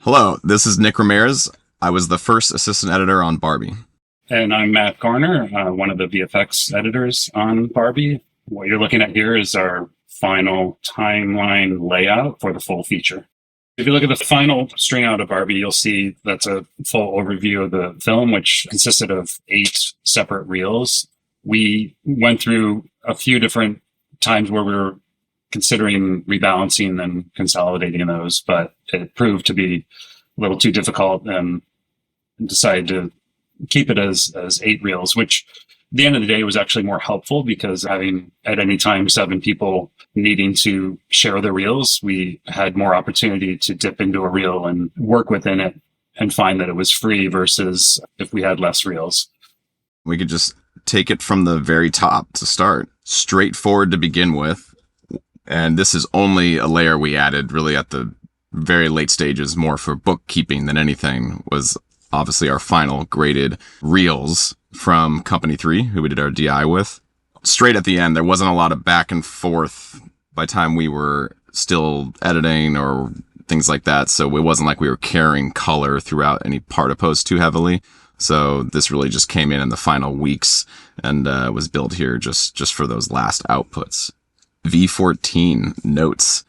Hello, this is Nick Ramirez. I was the first assistant editor on Barbie. And I'm Matt Garner, one of the VFX editors on Barbie. What you're looking at here is our final timeline layout for the full feature. If you look at the final string out of Barbie, you'll see that's a full overview of the film, which consisted of 8 separate reels. We went through a few different times where we were considering rebalancing and consolidating those, but it proved to be a little too difficult and decided to keep it as 8 reels, which at the end of the day was actually more helpful because having at any time 7 people needing to share the reels, we had more opportunity to dip into a reel and work within it and find that it was free versus if we had less reels. We could just take it from the very top to start, straightforward to begin with. And this is only a layer we added really at the very late stages, more for bookkeeping than anything, was obviously our final graded reels from Company 3, who we did our DI with. Straight at the end, there wasn't a lot of back and forth by the time we were still editing or things like that. So it wasn't like we were carrying color throughout any part of post too heavily. So this really just came in the final weeks and was built here just for those last outputs. V14 notes,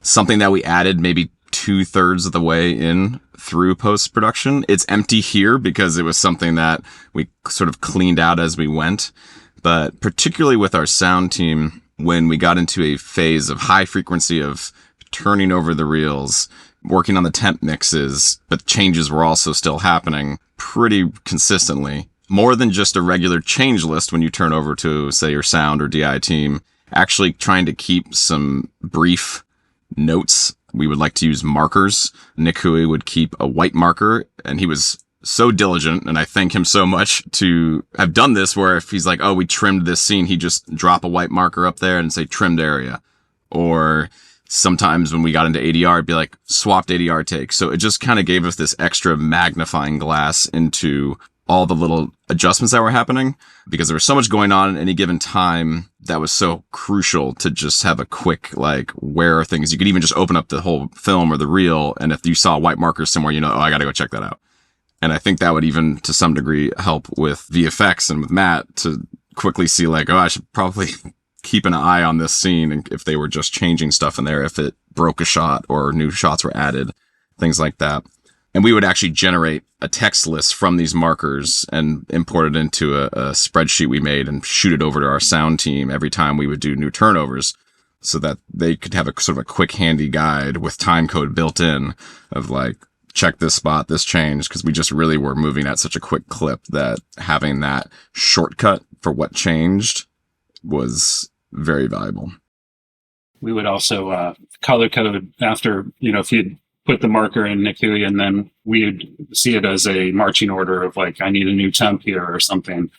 something that we added maybe 2/3 of the way in through post-production. It's empty here because it was something that we sort of cleaned out as we went. But particularly with our sound team, when we got into a phase of high frequency of turning over the reels, working on the temp mixes, but changes were also still happening pretty consistently. More than just a regular change list when you turn over to, say, your sound or DI team, actually trying to keep some brief notes. We would like to use markers. Nick Houy would keep a white marker, and he was so diligent, and I thank him so much to have done this, where if he's like, oh, we trimmed this scene, he'd just drop a white marker up there and say trimmed area. Or sometimes when we got into ADR, it'd be like swapped ADR take. So it just kind of gave us this extra magnifying glass into all the little adjustments that were happening, because there was so much going on at any given time that was so crucial to just have a quick, like, where are things? You could even just open up the whole film or the reel, and if you saw white markers somewhere, you know, oh, I gotta go check that out. And I think that would even, to some degree, help with VFX and with Matt to quickly see, like, oh, I should probably keep an eye on this scene, and if they were just changing stuff in there, if it broke a shot or new shots were added, things like that. And we would actually generate a text list from these markers and import it into a spreadsheet we made and shoot it over to our sound team every time we would do new turnovers, so that they could have a sort of a quick handy guide with time code built in of like, check this spot, this change, because we just really were moving at such a quick clip that having that shortcut for what changed was very valuable. We would also color code after, if you'd put the marker in Nick Houy, and then we'd see it as a marching order of like, I need a new temp here or something.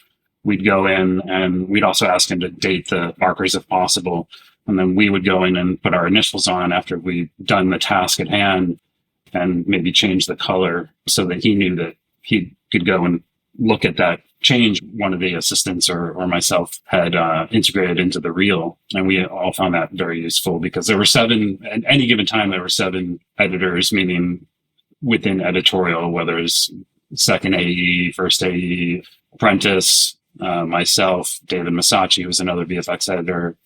We'd go in and we'd also ask him to date the markers if possible. And then we would go in and put our initials on after we'd done the task at hand and maybe change the color so that he knew that he could go and look at that change one of the assistants or myself had integrated into the reel. And we all found that very useful because there were 7, at any given time, there were 7 editors, meaning within editorial, whether it's second AE, first AE, apprentice, myself, David Masacci, who was another VFX editor,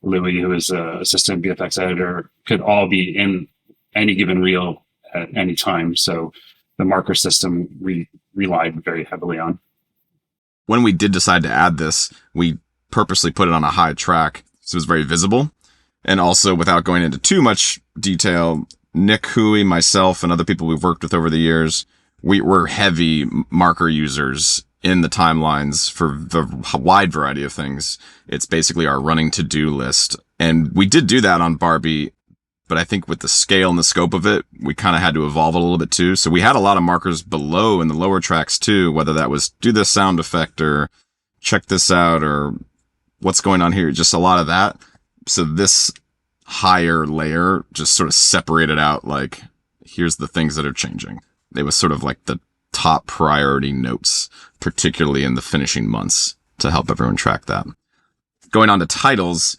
Louis, who was an assistant VFX editor, could all be in any given reel at any time. So the marker system we relied very heavily on. When we did decide to add this, we purposely put it on a high track so it was very visible. And also, without going into too much detail, Nick Houy, myself, and other people we've worked with over the years, we were heavy marker users in the timelines for the wide variety of things. It's basically our running to-do list. And we did do that on Barbie, but I think with the scale and the scope of it, we kind of had to evolve a little bit too. So we had a lot of markers below in the lower tracks too, whether that was do this sound effect or check this out or what's going on here, just a lot of that. So this higher layer just sort of separated out, like, here's the things that are changing. It was sort of like the top priority notes, particularly in the finishing months, to help everyone track that. Going on to titles,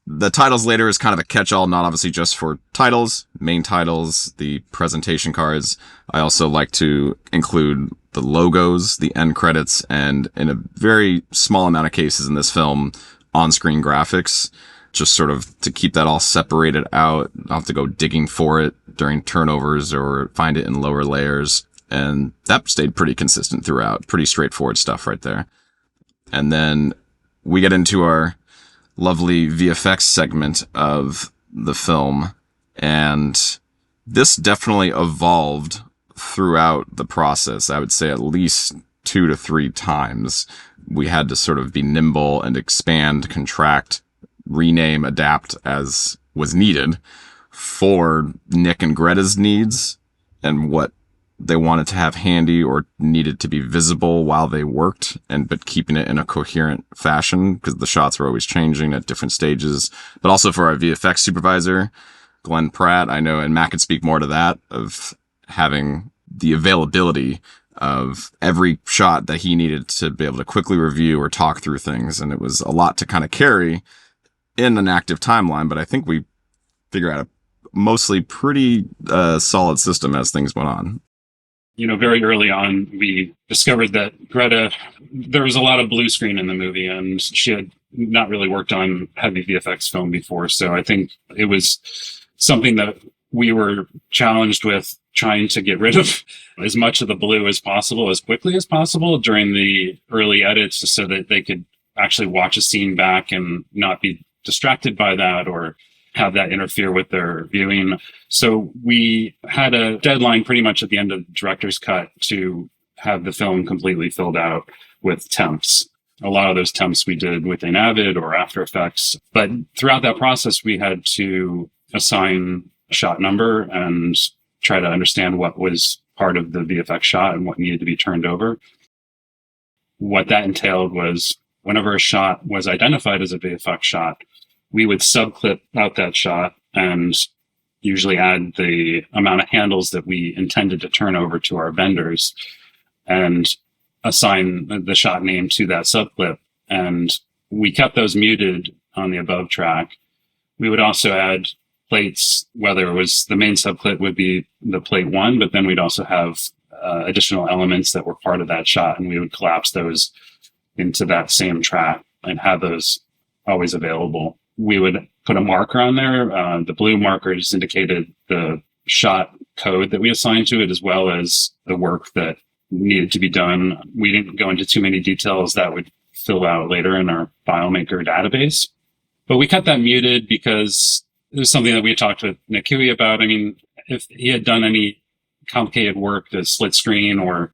The titles later is kind of a catch-all, not obviously just for titles, main titles, the presentation cards. I also like to include the logos, the end credits, and in a very small amount of cases in this film, on-screen graphics, just sort of to keep that all separated out. I'll have to go digging for it during turnovers or find it in lower layers. And that stayed pretty consistent throughout. Pretty straightforward stuff right there. And then we get into our lovely VFX segment of the film. And this definitely evolved throughout the process. I would say at least 2 to 3 times. We had to sort of be nimble and expand, contract, rename, adapt as was needed for Nick and Greta's needs and what they wanted to have handy or needed to be visible while they worked, but keeping it in a coherent fashion because the shots were always changing at different stages. But also for our VFX supervisor, Glenn Pratt, I know, and Matt could speak more to that, of having the availability of every shot that he needed to be able to quickly review or talk through things. And it was a lot to kind of carry in an active timeline, but I think we figured out a mostly pretty solid system as things went on. Very early on, we discovered that Greta, there was a lot of blue screen in the movie, and she had not really worked on heavy VFX film before. So I think it was something that we were challenged with, trying to get rid of as much of the blue as possible, as quickly as possible during the early edits, so that they could actually watch a scene back and not be distracted by that or have that interfere with their viewing. So we had a deadline pretty much at the end of the director's cut to have the film completely filled out with temps. A lot of those temps we did within Avid or After Effects. But throughout that process, we had to assign a shot number and try to understand what was part of the VFX shot and what needed to be turned over. What that entailed was whenever a shot was identified as a VFX shot, we would subclip out that shot and usually add the amount of handles that we intended to turn over to our vendors and assign the shot name to that subclip. And we kept those muted on the above track. We would also add plates, whether it was the main subclip would be the plate 1, but then we'd also have additional elements that were part of that shot, and we would collapse those into that same track and have those always available. We would put a marker on there. The blue marker just indicated the shot code that we assigned to it, as well as the work that needed to be done. We didn't go into too many details that would fill out later in our FileMaker database. But we kept that muted because it was something that we had talked with Nick Houy about. I mean, if he had done any complicated work to split screen or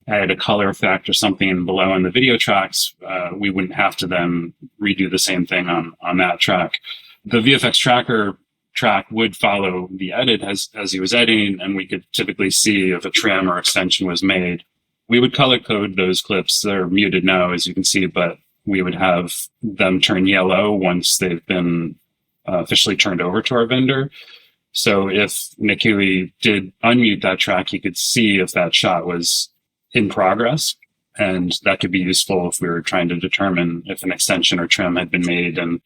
add a color effect or something below in the video tracks, we wouldn't have to then redo the same thing on that track. The VFX tracker track would follow the edit as he was editing, and we could typically see if a trim or extension was made. We would color code those clips. They're muted now, as you can see, but we would have them turn yellow once they've been officially turned over to our vendor. So if Nick Houy did unmute that track, he could see if that shot was in progress, and that could be useful if we were trying to determine if an extension or trim had been made, and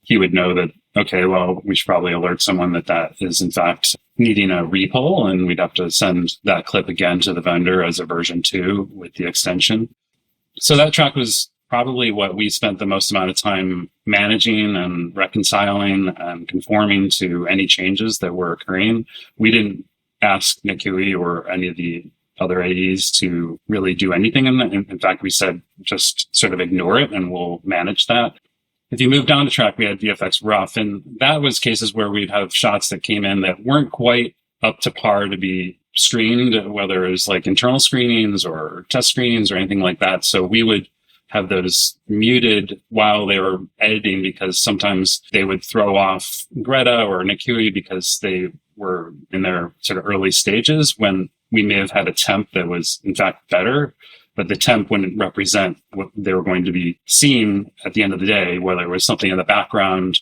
he would know that, okay, well, we should probably alert someone that is in fact needing a repull, and we'd have to send that clip again to the vendor as a version 2 with the extension. So that track was probably what we spent the most amount of time managing and reconciling and conforming to any changes that were occurring. We didn't ask Nick Houy or any of the other AEs to really do anything in that. In fact, we said, just sort of ignore it and we'll manage that. If you move down the track, we had VFX rough, and that was cases where we'd have shots that came in that weren't quite up to par to be screened, whether it was like internal screenings or test screenings or anything like that. So we would have those muted while they were editing, because sometimes they would throw off Greta or Nick Houy because they were in their sort of early stages when we may have had a temp that was in fact better, but the temp wouldn't represent what they were going to be seeing at the end of the day, whether it was something in the background,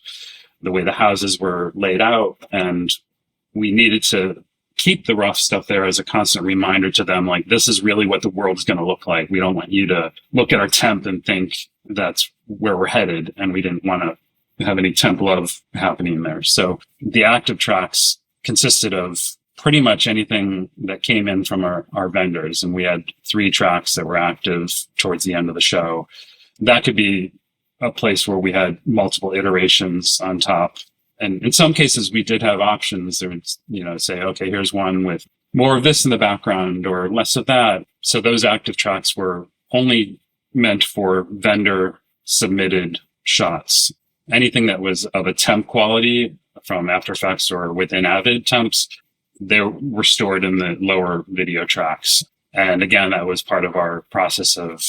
the way the houses were laid out. And we needed to keep the rough stuff there as a constant reminder to them, like, this is really what the world is going to look like. We don't want you to look at our temp and think that's where we're headed. And we didn't want to have any temp love happening there. So the active tracks consisted of pretty much anything that came in from our vendors. And we had 3 tracks that were active towards the end of the show. That could be a place where we had multiple iterations on top. And in some cases, we did have options that would, say, okay, here's one with more of this in the background or less of that. So those active tracks were only meant for vendor submitted shots. Anything that was of a temp quality from After Effects or within Avid temps, they were stored in the lower video tracks. And again, that was part of our process of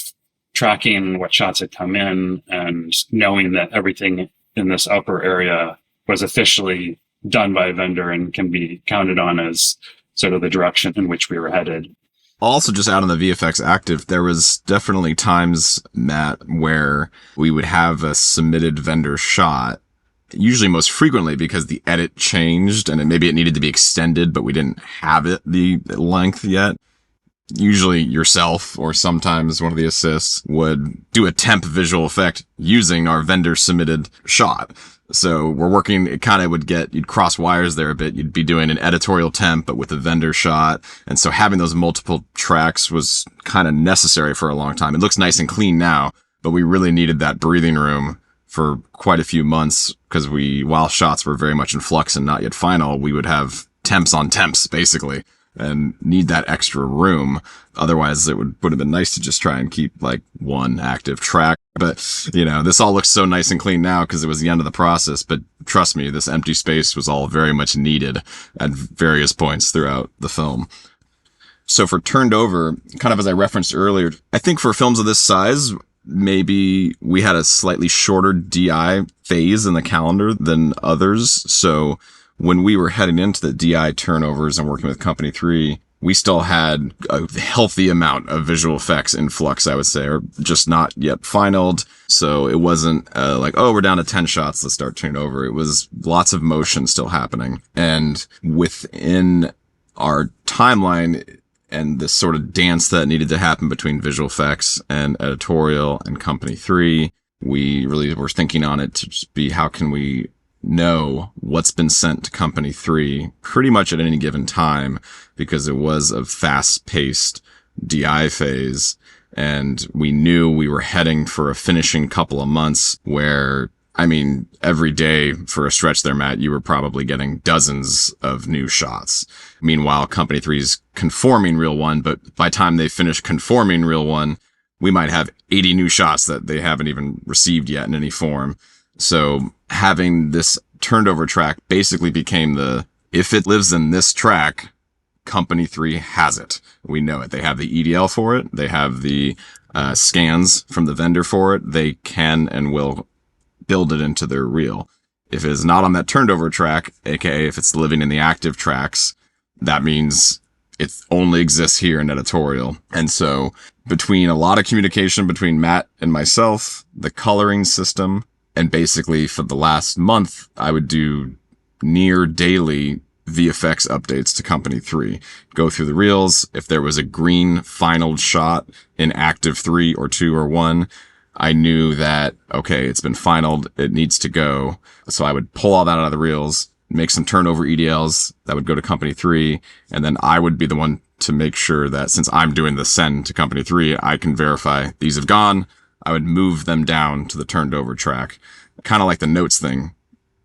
tracking what shots had come in and knowing that everything in this upper area was officially done by a vendor and can be counted on as sort of the direction in which we were headed. Also, just out on the VFX Active, there was definitely times, Matt, where we would have a submitted vendor shot, usually most frequently because the edit changed and maybe it needed to be extended, but we didn't have it the length yet. Usually yourself or sometimes one of the assists would do a temp visual effect using our vendor submitted shot. So we're working, it kind of would you'd cross wires there a bit. You'd be doing an editorial temp, but with a vendor shot. And so having those multiple tracks was kind of necessary for a long time. It looks nice and clean now, but we really needed that breathing room for quite a few months because while shots were very much in flux and not yet final, we would have temps on temps basically and need that extra room. Otherwise it would have been nice to just try and keep like one active track. But, this all looks so nice and clean now because it was the end of the process. But trust me, this empty space was all very much needed at various points throughout the film. So for turned over, kind of as I referenced earlier, I think for films of this size, maybe we had a slightly shorter DI phase in the calendar than others. So when we were heading into the DI turnovers and working with Company 3, we still had a healthy amount of visual effects in flux, I would say, or just not yet finalized. So it wasn't like, oh, we're down to 10 shots, let's start turning over. It was lots of motion still happening. And within our timeline and this sort of dance that needed to happen between visual effects and editorial and Company 3, we really were thinking on it to just be, how can we know what's been sent to Company 3 pretty much at any given time, because it was a fast-paced DI phase, and we knew we were heading for a finishing couple of months where, every day for a stretch there, Matt, you were probably getting dozens of new shots. Meanwhile, Company 3's conforming Reel 1, but by the time they finish conforming Reel 1, we might have 80 new shots that they haven't even received yet in any form. So having this turned over track basically became if it lives in this track, Company 3 has it. We know it. They have the EDL for it. They have the scans from the vendor for it. They can and will build it into their reel. If it is not on that turned over track, aka if it's living in the active tracks, that means it only exists here in editorial. And so between a lot of communication between Matt and myself, the coloring system, and basically for the last month, I would do near daily VFX updates to Company 3. Go through the reels. If there was a green final shot in active 3 or 2 or 1, I knew that, okay, it's been finaled. It needs to go. So I would pull all that out of the reels, make some turnover EDLs that would go to Company 3. And then I would be the one to make sure that since I'm doing the send to Company 3, I can verify these have gone. I would move them down to the turned over track. Kind of like the notes thing.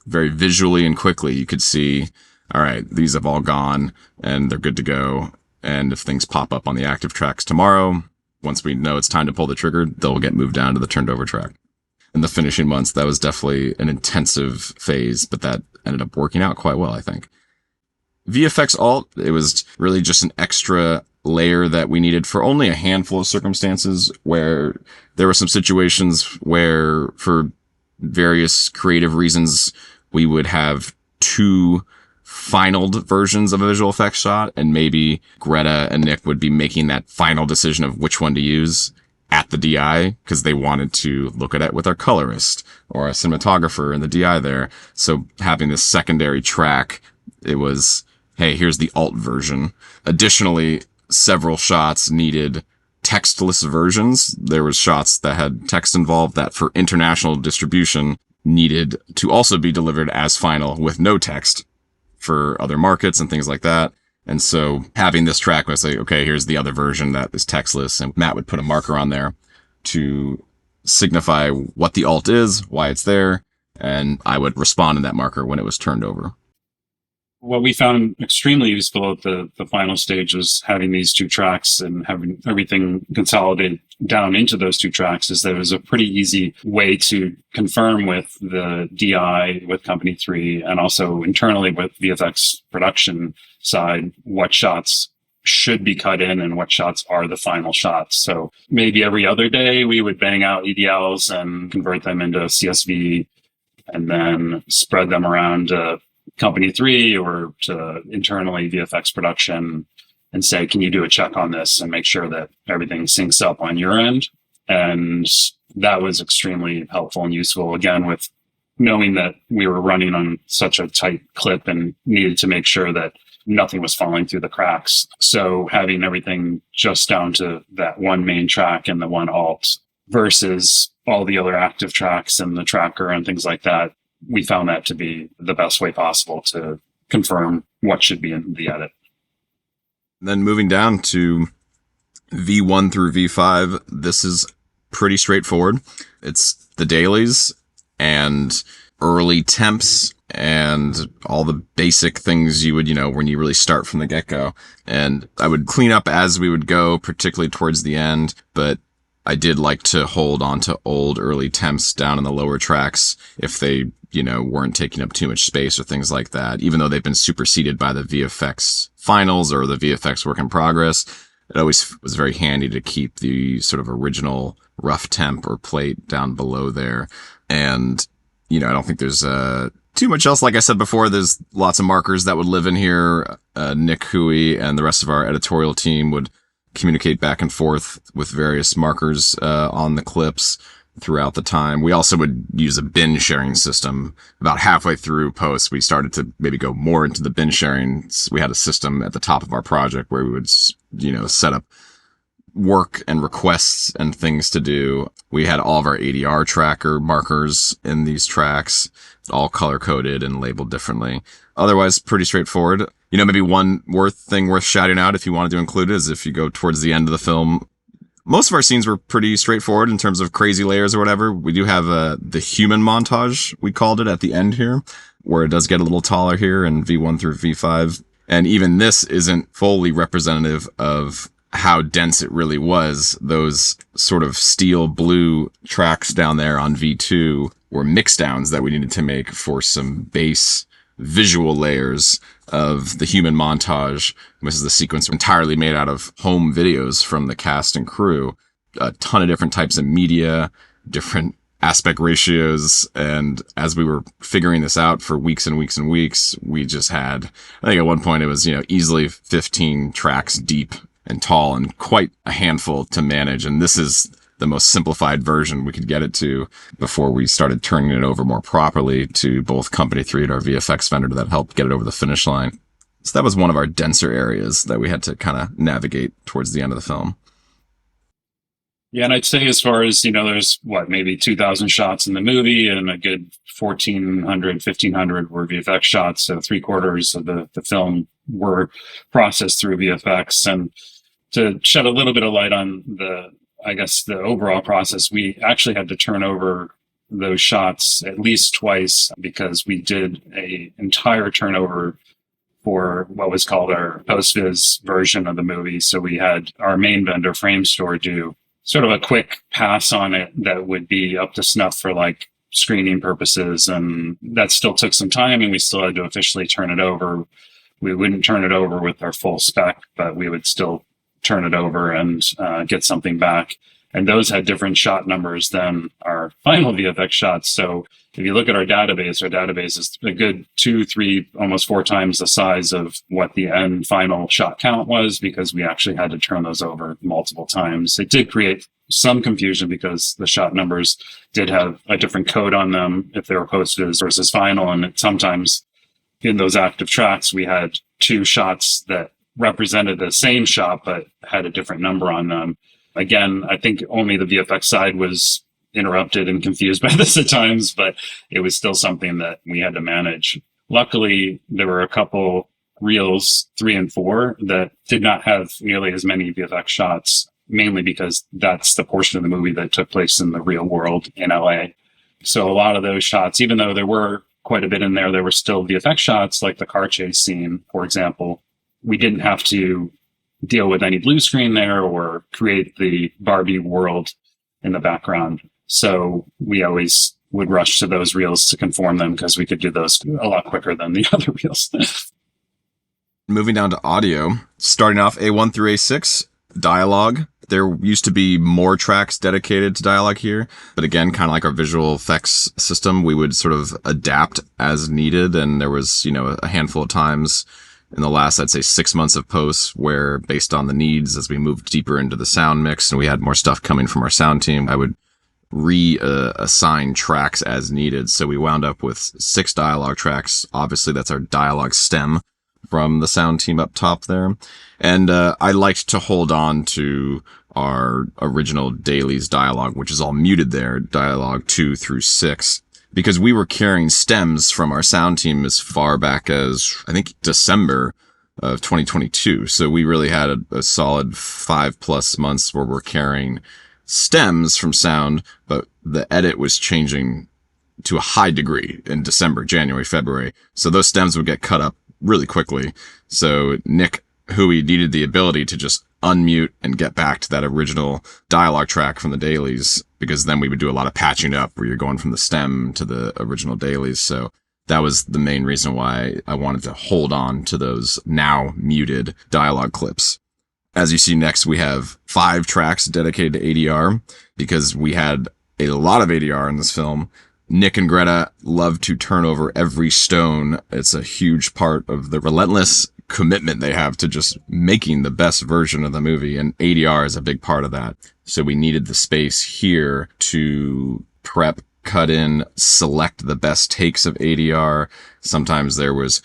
Very visually and quickly, you could see, all right, these have all gone and they're good to go. And if things pop up on the active tracks tomorrow, once we know it's time to pull the trigger, they'll get moved down to the turned over track. In the finishing months, that was definitely an intensive phase, but that ended up working out quite well, I think. VFX Alt, it was really just an extra layer that we needed for only a handful of circumstances where there were some situations where for various creative reasons, we would have 2 finaled versions of a visual effects shot, and maybe Greta and Nick would be making that final decision of which one to use at the DI because they wanted to look at it with our colorist or a cinematographer in the DI there. So having this secondary track, it was, hey, here's the alt version. Additionally, several shots needed textless versions. There was shots that had text involved that for international distribution needed to also be delivered as final with no text for other markets and things like that. And so having this track was like, okay, here's the other version that is textless, and Matt would put a marker on there to signify what the alt is, why it's there, and I would respond in that marker when it was turned over. What we found extremely useful at the final stage was having these two tracks and having everything consolidated down into those two tracks, is that it was a pretty easy way to confirm with the DI, with Company 3, and also internally with VFX production side, what shots should be cut in and what shots are the final shots. So maybe every other day we would bang out EDLs and convert them into CSV and then spread them around Company 3 or to internally VFX production and say, can you do a check on this and make sure that everything syncs up on your end? And that was extremely helpful and useful, again, with knowing that we were running on such a tight clip and needed to make sure that nothing was falling through the cracks. So having everything just down to that one main track and the one alt versus all the other active tracks and the tracker and things like that, we found that to be the best way possible to confirm what should be in the edit. Then moving down to V1 through V5, this is pretty straightforward. It's the dailies and early temps and all the basic things you would, when you really start from the get-go. And I would clean up as we would go, particularly towards the end, but I did like to hold on to old early temps down in the lower tracks if they, weren't taking up too much space or things like that. Even though they've been superseded by the VFX finals or the VFX work in progress, it always was very handy to keep the sort of original rough temp or plate down below there. And, I don't think there's too much else. Like I said before, there's lots of markers that would live in here. Nick Houy and the rest of our editorial team would communicate back and forth with various markers on the clips throughout the time. We also would use a bin sharing system. About halfway through post, we started to maybe go more into the bin sharing. We had a system at the top of our project where we would, set up work and requests and things to do. We had all of our ADR tracker markers in these tracks, all color coded and labeled differently. Otherwise, pretty straightforward. Maybe one thing worth shouting out if you wanted to include it is if you go towards the end of the film, most of our scenes were pretty straightforward in terms of crazy layers or whatever. We do have the human montage, we called it, at the end here, where it does get a little taller here in V1 through V5. And even this isn't fully representative of how dense it really was. Those sort of steel blue tracks down there on V2 were mix downs that we needed to make for some base visual layers of the human montage. This is the sequence entirely made out of home videos from the cast and crew. A ton of different types of media, different aspect ratios. And as we were figuring this out for weeks and weeks and weeks, we just had, I think at one point it was, easily 15 tracks deep and tall and quite a handful to manage. And this is the most simplified version we could get it to before we started turning it over more properly to both Company 3 and our VFX vendor that helped get it over the finish line. So that was one of our denser areas that we had to kind of navigate towards the end of the film. Yeah, and I'd say as far as, there's maybe 2,000 shots in the movie and a good 1,400, 1,500 were VFX shots. So 3/4 of the film were processed through VFX. And to shed a little bit of light on the overall process, we actually had to turn over those shots at least twice because we did a entire turnover for what was called our post-viz version of the movie. So we had our main vendor, Frame Store, do sort of a quick pass on it that would be up to snuff for screening purposes. And that still took some time and we still had to officially turn it over. We wouldn't turn it over with our full spec, but we would still turn it over and get something back. And those had different shot numbers than our final VFX shots. So if you look at our database is a good 2, 3, almost 4 times the size of what the end final shot count was because we actually had to turn those over multiple times. It did create some confusion because the shot numbers did have a different code on them if they were posted versus final. And sometimes in those active tracks, we had 2 shots that represented the same shot but had a different number on them. Again, I think only the VFX side was interrupted and confused by this at times, but it was still something that we had to manage. Luckily, there were a couple reels 3 and 4 that did not have nearly as many VFX shots, mainly because that's the portion of the movie that took place in the real world in LA. So a lot of those shots, even though there were quite a bit in there were still VFX shots, like the car chase scene, for example. We didn't have to deal with any blue screen there or create the Barbie world in the background. So we always would rush to those reels to conform them because we could do those a lot quicker than the other reels. Moving down to audio, starting off A1 through A6, dialogue. There used to be more tracks dedicated to dialogue here, but again, kind of like our visual effects system, we would sort of adapt as needed. And there was, a handful of times in the last, I'd say 6 months of posts where, based on the needs, as we moved deeper into the sound mix and we had more stuff coming from our sound team, I would reassign tracks as needed. So we wound up with 6 dialogue tracks. Obviously, that's our dialogue stem from the sound team up top there. And I liked to hold on to our original dailies dialogue, which is all muted there, dialogue 2 through 6, because we were carrying stems from our sound team as far back as, I think, December of 2022. So we really had a solid 5+ months where we're carrying stems from sound, but the edit was changing to a high degree in December, January, February. So those stems would get cut up really quickly. So Nick Houy needed the ability to just unmute and get back to that original dialogue track from the dailies, because then we would do a lot of patching up where you're going from the stem to the original dailies. So that was the main reason why I wanted to hold on to those now muted dialogue clips. As you see next, we have 5 tracks dedicated to ADR because we had a lot of ADR in this film. Nick and Greta love to turn over every stone. It's a huge part of the relentless commitment they have to just making the best version of the movie, and ADR is a big part of that. So we needed the space here to prep, cut in, select the best takes of ADR. Sometimes there was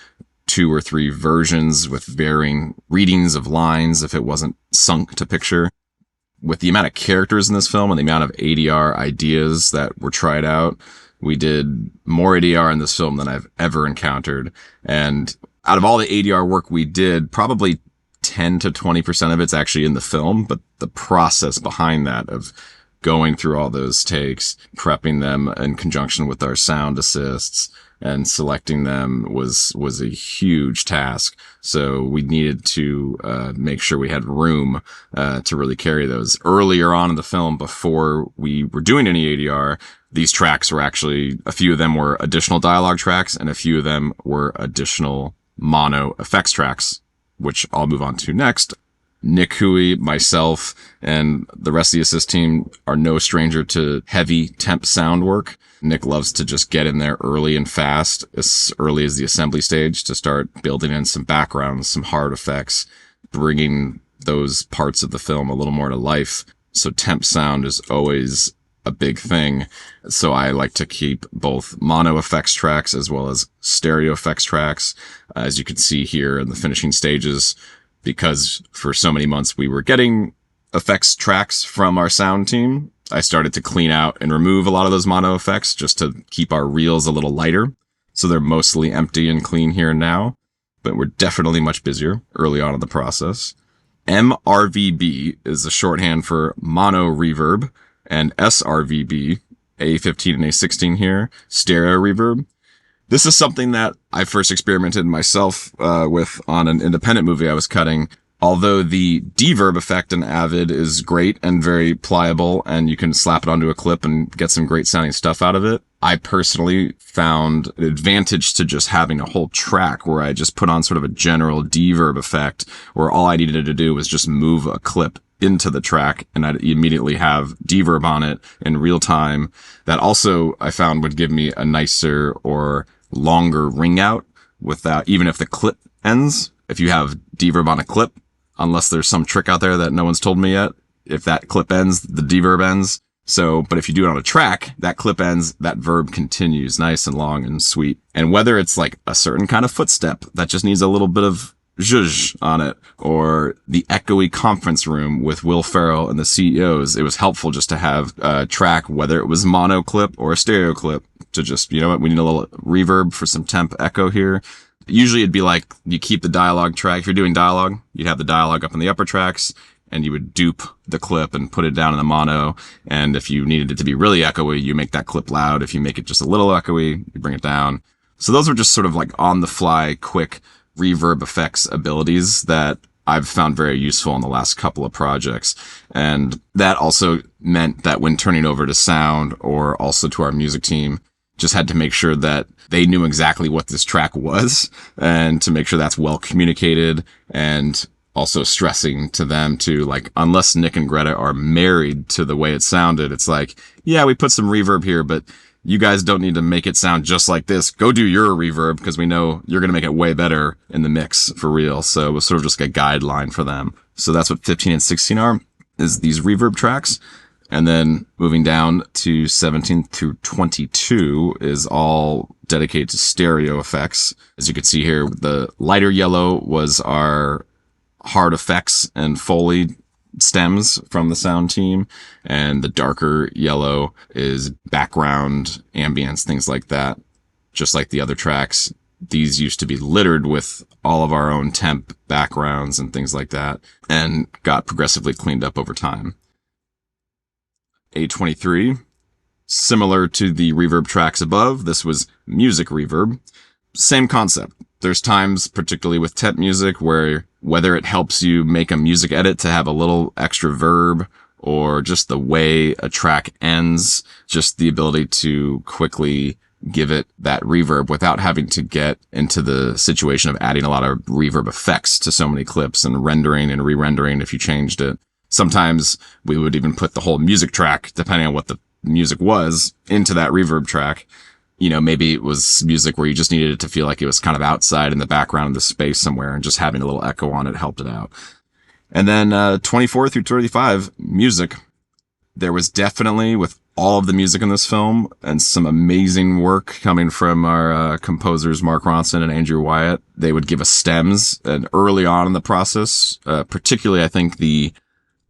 2 or 3 versions with varying readings of lines if it wasn't sunk to picture. With the amount of characters in this film and the amount of ADR ideas that were tried out, we did more ADR in this film than I've ever encountered. And out of all the ADR work we did, probably 10 to 20% of it's actually in the film, but the process behind that of going through all those takes, prepping them in conjunction with our sound assists, and selecting them was a huge task. So we needed to make sure we had room to really carry those. Earlier on in the film, before we were doing any ADR, these tracks were actually, a few of them were additional dialogue tracks, and a few of them were additional mono effects tracks, which I'll move on to next. Nick Houy, myself, and the rest of the assist team are no stranger to heavy temp sound work. Nick loves to just get in there early and fast, as early as the assembly stage, to start building in some backgrounds, some hard effects, bringing those parts of the film a little more to life. So temp sound is always a big thing. So I like to keep both mono effects tracks as well as stereo effects tracks, as you can see here in the finishing stages, because for so many months we were getting effects tracks from our sound team. I started to clean out and remove a lot of those mono effects just to keep our reels a little lighter. So they're mostly empty and clean here and now, but we're definitely much busier early on in the process. MRVB is the shorthand for mono reverb, and SRVB, A15 and A16 here, stereo reverb. This is something that I first experimented myself with on an independent movie I was cutting. Although the deverb effect in Avid is great and very pliable, and you can slap it onto a clip and get some great sounding stuff out of it, I personally found an advantage to just having a whole track where I just put on sort of a general deverb effect, where all I needed to do was just move a clip into the track and I'd immediately have deverb on it in real time. That also I found would give me a nicer or longer ring out without, even if the clip ends. If you have deverb on a clip, unless there's some trick out there that no one's told me yet, if that clip ends, the deverb ends. So, but if you do it on a track, that clip ends, that verb continues nice and long and sweet. And whether it's like a certain kind of footstep that just needs a little bit of zhuzh on it, or the echoey conference room with Will Ferrell and the CEOs. It was helpful just to have a track, whether it was mono clip or a stereo clip, to just, you know what, we need a little reverb for some temp echo here. Usually it'd be like, you keep the dialogue track. If you're doing dialogue, you'd have the dialogue up in the upper tracks, and you would dupe the clip and put it down in the mono. And if you needed it to be really echoey, you make that clip loud. If you make it just a little echoey, you bring it down. So those are just sort of like on the fly, quick reverb effects abilities that I've found very useful in the last couple of projects. And that also meant that when turning over to sound, or also to our music team, just had to make sure that they knew exactly what this track was, and to make sure that's well communicated, and also stressing to them to, like, unless Nick and Greta are married to the way it sounded, it's like, yeah, we put some reverb here, but you guys don't need to make it sound just like this. Go do your reverb, because we know you're going to make it way better in the mix for real. So it was sort of just like a guideline for them. So that's what 15 and 16 are, is these reverb tracks. And then moving down to 17 through 22 is all dedicated to stereo effects. As you can see here, the lighter yellow was our hard effects and Foley stems from the sound team, and the darker yellow is background, ambience, things like that. Just like the other tracks, these used to be littered with all of our own temp backgrounds and things like that, and got progressively cleaned up over time. A23, similar to the reverb tracks above, this was music reverb. Same concept. There's times, particularly with temp music, where whether it helps you make a music edit to have a little extra verb, or just the way a track ends, just the ability to quickly give it that reverb without having to get into the situation of adding a lot of reverb effects to so many clips and rendering and re-rendering if you changed it. Sometimes we would even put the whole music track, depending on what the music was, into that reverb track. You know, maybe it was music where you just needed it to feel like it was kind of outside in the background of the space somewhere, and just having a little echo on it helped it out. And then 24 through 35, music. There was definitely, with all of the music in this film, and some amazing work coming from our composers, Mark Ronson and Andrew Wyatt, they would give us stems. And early on in the process, particularly I think the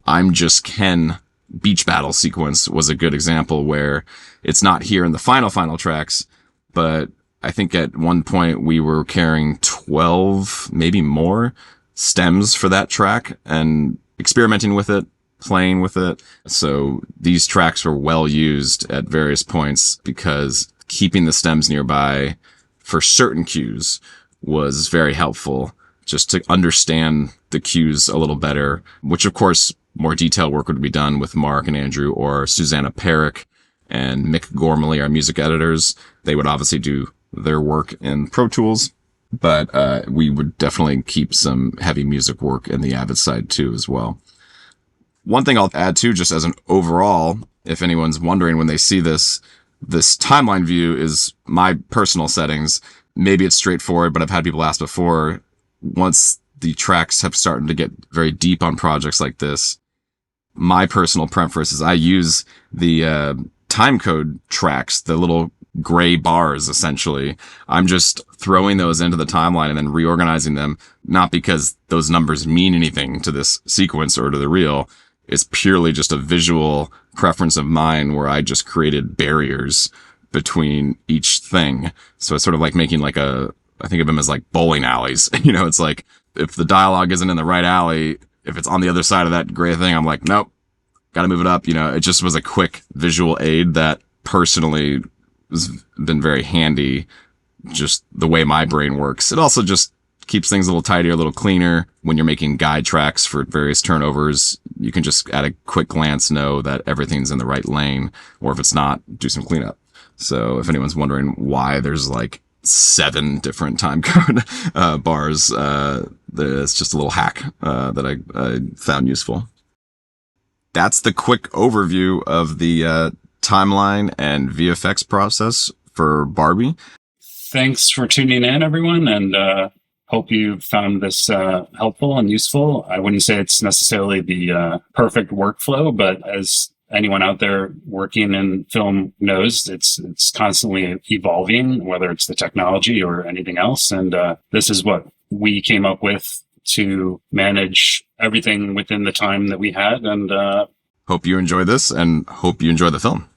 I'm Just Ken beach battle sequence was a good example, where it's not here in the final tracks, but I think at one point we were carrying 12, maybe more, stems for that track and experimenting with it, playing with it. So these tracks were well used at various points, because keeping the stems nearby for certain cues was very helpful, just to understand the cues a little better, which of course more detailed work would be done with Mark and Andrew, or Susanna Perrick and Mick Gormley, our music editors. They would obviously do their work in Pro Tools, but we would definitely keep some heavy music work in the Avid side too as well. One thing I'll add too, just as an overall, if anyone's wondering when they see this timeline view is my personal settings. Maybe it's straightforward, but I've had people ask before, once the tracks have started to get very deep on projects like this, my personal preference is I use the timecode tracks, the little gray bars, essentially. I'm just throwing those into the timeline and then reorganizing them, not because those numbers mean anything to this sequence or to the reel. It's purely just a visual preference of mine, where I just created barriers between each thing. So it's sort of like making like I think of them as like bowling alleys. You know, it's like, if the dialogue isn't in the right alley, if it's on the other side of that gray thing, I'm like, nope, gotta move it up. You know, it just was a quick visual aid that personally has been very handy, just the way my brain works. It also just keeps things a little tidier, a little cleaner. When you're making guide tracks for various turnovers, you can just at a quick glance know that everything's in the right lane, or if it's not, do some cleanup. So if anyone's wondering why there's like 7 different time code bars, it's just a little hack that I found useful. That's the quick overview of the timeline and VFX process for Barbie. Thanks for tuning in, everyone, and hope you found this helpful and useful. I wouldn't say it's necessarily the perfect workflow, but as anyone out there working in film knows, it's constantly evolving, whether it's the technology or anything else. And this is what we came up with to manage everything within the time that we had. And hope you enjoy this and hope you enjoy the film.